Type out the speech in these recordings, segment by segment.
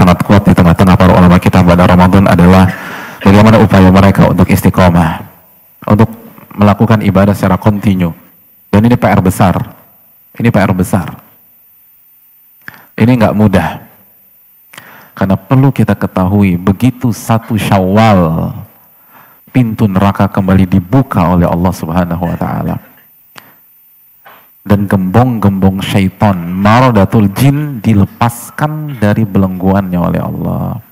sangat kuat di tengah-tengah para ulama kita pada Ramadan adalah bagaimana upaya mereka untuk istiqomah, untuk melakukan ibadah secara kontinu. Dan ini PR besar. Ini PR besar. Ini nggak mudah. Karena perlu kita ketahui, begitu 1 Syawal, pintu neraka kembali dibuka oleh Allah Subhanahu wa Ta'ala. Dan gembong-gembong syaitan, maradatul jin, dilepaskan dari belengguannya oleh Allah.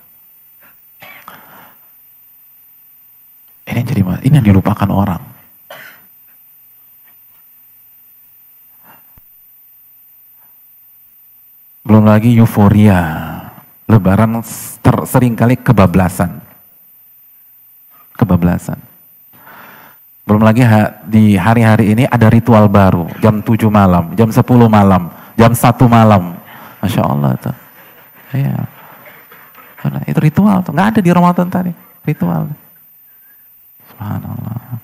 Ini yang dilupakan orang. Belum lagi euforia, Lebaran seringkali kebablasan. Belum lagi di hari-hari ini ada ritual baru, jam 7 malam, jam 10 malam, jam 1 malam. Masya Allah tuh. Ya. Itu ritual tuh, nggak ada di Ramadan tadi, ritual. Subhanallah.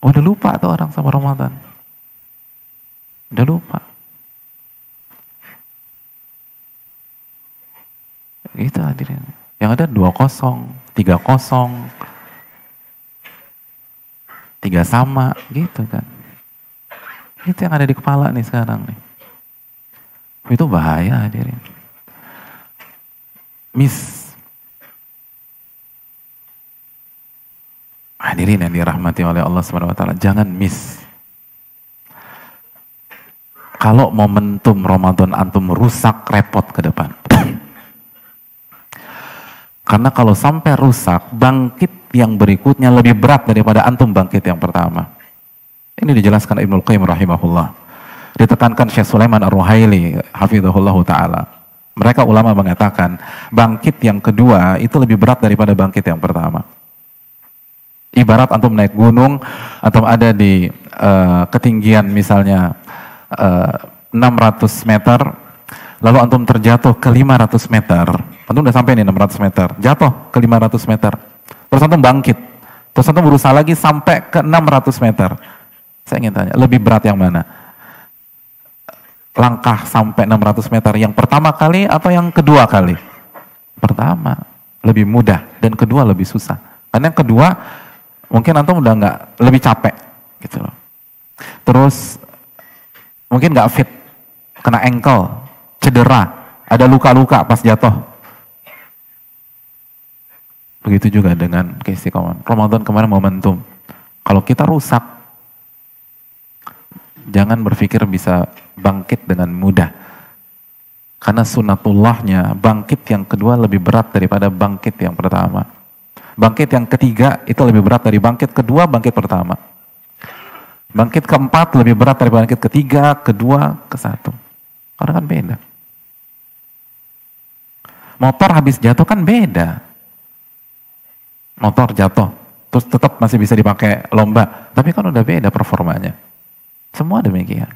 Udah lupa tuh orang sama Ramadan. Udah lupa. Gitu hadirin. Yang ada 2-0, 3-0, 3 sama, gitu kan. Itu yang ada di kepala nih sekarang nih. Itu bahaya hadirin. Hadirin yang dirahmati oleh Allah SWT, jangan miss. Kalau momentum Ramadan antum rusak, repot ke depan. Karena kalau sampai rusak, bangkit yang berikutnya lebih berat daripada antum bangkit yang pertama. Ini dijelaskan Ibnul Qayyim rahimahullah. Ditekankan Syekh Sulaiman Ar-Ruhaili hafizahullah ta'ala. Mereka ulama mengatakan, bangkit yang kedua itu lebih berat daripada bangkit yang pertama. Ibarat antum naik gunung, antum ada di ketinggian misalnya 600 meter, lalu antum terjatuh ke 500 meter. Antum udah sampai nih 600 meter, jatuh ke 500 meter. Terus antum bangkit. Terus antum berusaha lagi sampai ke 600 meter. Saya ingin tanya, lebih berat yang mana? Langkah sampai 600 meter yang pertama kali atau yang kedua kali? Pertama, lebih mudah, dan kedua lebih susah. Karena yang kedua, mungkin antum udah nggak, lebih capek. Gitu loh. Terus, mungkin nggak fit, kena ankle, cedera, ada luka-luka pas jatuh. Begitu juga dengan keistiqomahan. Ramadan kemarin momentum. Kalau kita rusak, jangan berpikir bisa bangkit dengan mudah. Karena sunatullahnya, bangkit yang kedua lebih berat daripada bangkit yang pertama. Bangkit yang ketiga itu lebih berat dari bangkit kedua, bangkit pertama. Bangkit keempat lebih berat dari bangkit ketiga, kedua, ke-1. Karena kan beda. Motor habis jatuh kan beda. Motor jatuh, terus tetap masih bisa dipakai lomba, tapi kan udah beda performanya. Semua demikian.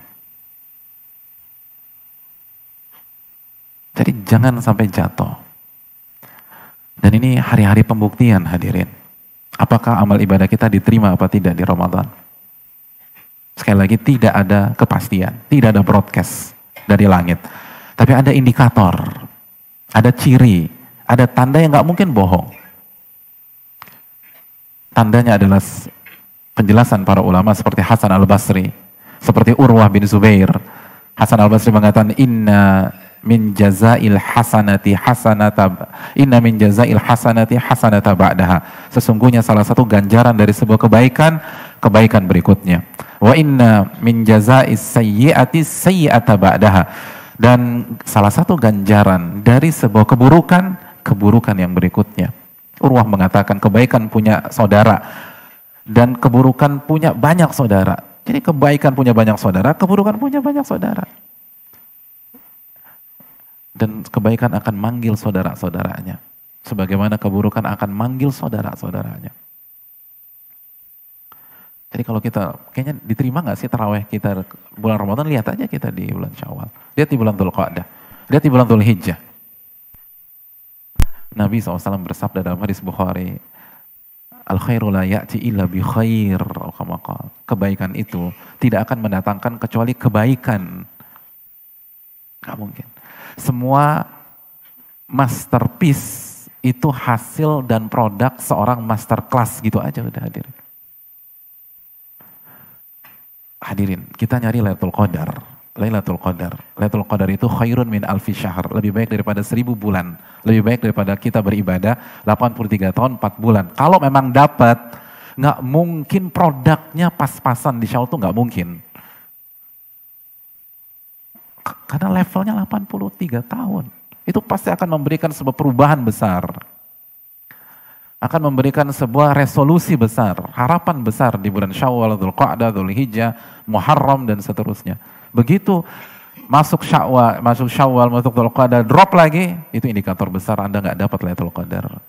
Jadi jangan sampai jatuh. Dan ini hari-hari pembuktian hadirin. Apakah amal ibadah kita diterima apa tidak di Ramadan? Sekali lagi, tidak ada kepastian, tidak ada broadcast dari langit. Tapi ada indikator, ada ciri, ada tanda yang gak mungkin bohong. Tandanya adalah penjelasan para ulama seperti Hasan Al-Basri, seperti Urwah bin Zubair. Hasan Al-Basri mengatakan, inna min jazail hasanati hasanata ba'daha. Sesungguhnya salah satu ganjaran dari sebuah kebaikan, kebaikan berikutnya. Wa inna min jazais sayyi'ati sayyi'ata ba'daha. Dan salah satu ganjaran dari sebuah keburukan, keburukan yang berikutnya. Urwah mengatakan kebaikan punya saudara dan keburukan punya banyak saudara. Jadi kebaikan punya banyak saudara, keburukan punya banyak saudara. Dan kebaikan akan manggil saudara-saudaranya. Sebagaimana keburukan akan manggil saudara-saudaranya. Jadi kalau kita, kayaknya diterima gak sih taraweh kita bulan Ramadan? Lihat aja kita di bulan Syawal. Lihat di bulan Dzulqa'dah. Lihat di bulan Dzulhijjah. Nabi SAW bersabda dalam hadis Bukhari, al-khairu la ya'ti illa bi khair. Kebaikan itu tidak akan mendatangkan kecuali kebaikan. Gak mungkin. Semua masterpiece itu hasil dan produk seorang masterclass gitu aja udah hadirin. Hadirin, kita nyari Lailatul Qadar. Lailatul Qadar. Lailatul Qadar itu khairun min alfi syahr. Lebih baik daripada 1000 bulan. Lebih baik daripada kita beribadah 83 tahun 4 bulan. Kalau memang dapat, nggak mungkin produknya pas-pasan di Syawal tuh nggak mungkin. Karena levelnya 83 tahun. Itu pasti akan memberikan sebuah perubahan besar. Akan memberikan sebuah resolusi besar, harapan besar di bulan Syawal, Dzulqa'dah, Dzulhijjah, Muharram dan seterusnya. Begitu masuk Syawal, masuk Dzulqa'dah, drop lagi, itu indikator besar Anda nggak dapat Lailatul Qadar.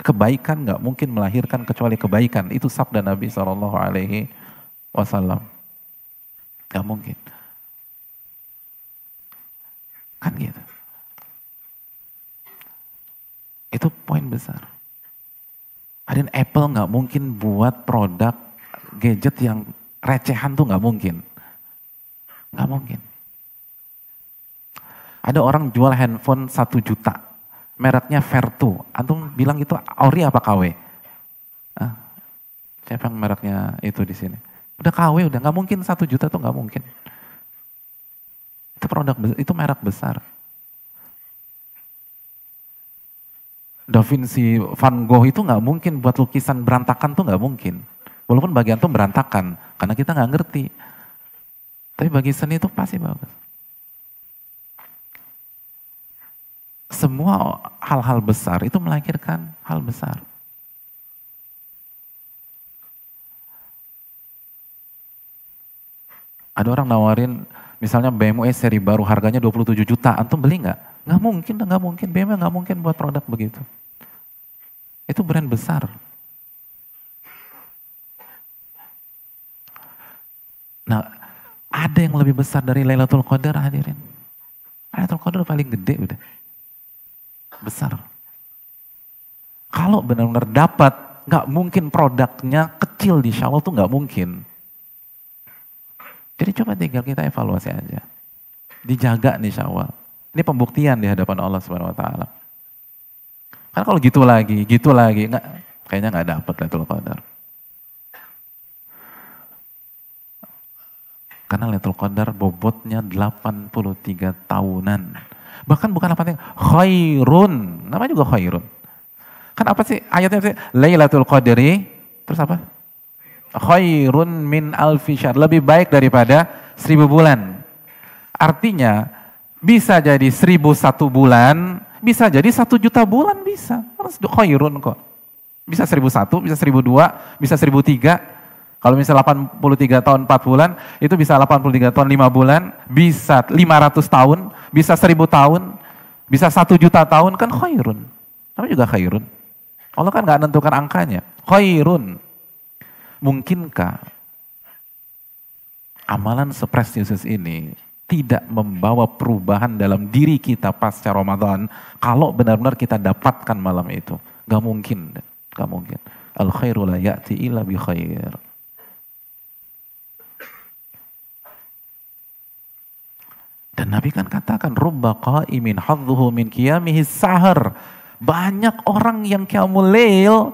Kebaikan nggak mungkin melahirkan kecuali kebaikan. Itu sabda Nabi SAW. Nggak mungkin. Kan gitu. Itu poin besar. Ada Apple nggak mungkin buat produk gadget yang recehan tuh nggak mungkin. Nggak mungkin. Ada orang jual handphone 1 juta. Mereknya Vertu. Antum bilang itu ori apa KW? Siapa yang mereknya itu di sini? Udah KW, udah nggak mungkin 1 juta tuh nggak mungkin. Itu produk, itu merek besar. Da Vinci, Van Gogh itu nggak mungkin buat lukisan berantakan tuh nggak mungkin. Walaupun bagian tuh berantakan, karena kita nggak ngerti. Tapi bagi seni itu pasti bagus. Semua hal-hal besar itu melahirkan hal besar. Ada orang nawarin, misalnya BMW seri baru harganya 27 juta, antum beli nggak? Nggak mungkin, nggak mungkin. BMW nggak mungkin buat produk begitu. Itu brand besar. Nah, ada yang lebih besar dari Lailatul Qadar hadirin. Lailatul Qadar paling gede udah. Besar. Kalau benar-benar dapat, nggak mungkin produknya kecil di Syawal tuh nggak mungkin. Jadi coba tinggal kita evaluasi aja. Dijaga nih Syawal. Ini pembuktian di hadapan Allah Subhanahu wa taala. Karena kalau gitu lagi, kayaknya nggak dapat Lailatul Qadar. Karena Lailatul Qadar bobotnya 83 tahunan. Bahkan bukan apa yang khairun, namanya juga khairun. Kan apa sih ayatnya sih? Lailatul Qadri, terus apa? Khairun min alfi syahr, lebih baik daripada 1000 bulan. Artinya bisa jadi 1001 bulan, bisa jadi 1 juta bulan bisa. Harus khairun kok. Bisa 1001, bisa 1002, bisa 1003. Kalau misalnya 83 tahun 4 bulan, itu bisa 83 tahun 5 bulan, bisa 500 tahun, bisa 1000 tahun, bisa 1 juta tahun, kan khairun. Tapi juga khairun. Allah kan gak menentukan angkanya. Khairun. Mungkinkah amalan seprestisius ini tidak membawa perubahan dalam diri kita pasca Ramadan kalau benar-benar kita dapatkan malam itu? Gak mungkin. Gak mungkin. Al khairu la ya'ti illa bi khair. Dan Nabi kan katakan, rubba qa'imin hadzuhu min qiyamihi sahar. Banyak orang yang qiyamul lail,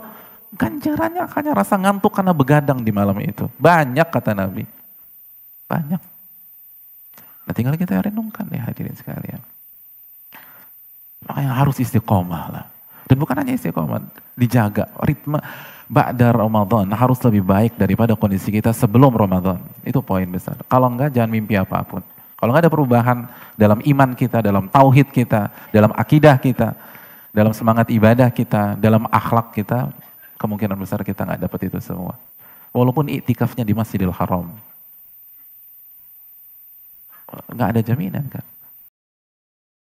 ganjarannya hanya rasa ngantuk karena begadang di malam itu. Banyak kata Nabi. Banyak. Nah tinggal kita renungkan ya hadirin sekalian. Makanya harus istiqomah lah. Dan bukan hanya istiqomah, dijaga ritme ba'da Ramadan harus lebih baik daripada kondisi kita sebelum Ramadan. Itu poin besar. Kalau enggak jangan mimpi apapun. Kalau nggak ada perubahan dalam iman kita, dalam tauhid kita, dalam akidah kita, dalam semangat ibadah kita, dalam akhlak kita, kemungkinan besar kita nggak dapat itu semua. Walaupun iktikafnya di Masjidil Haram. Nggak ada jaminan kan.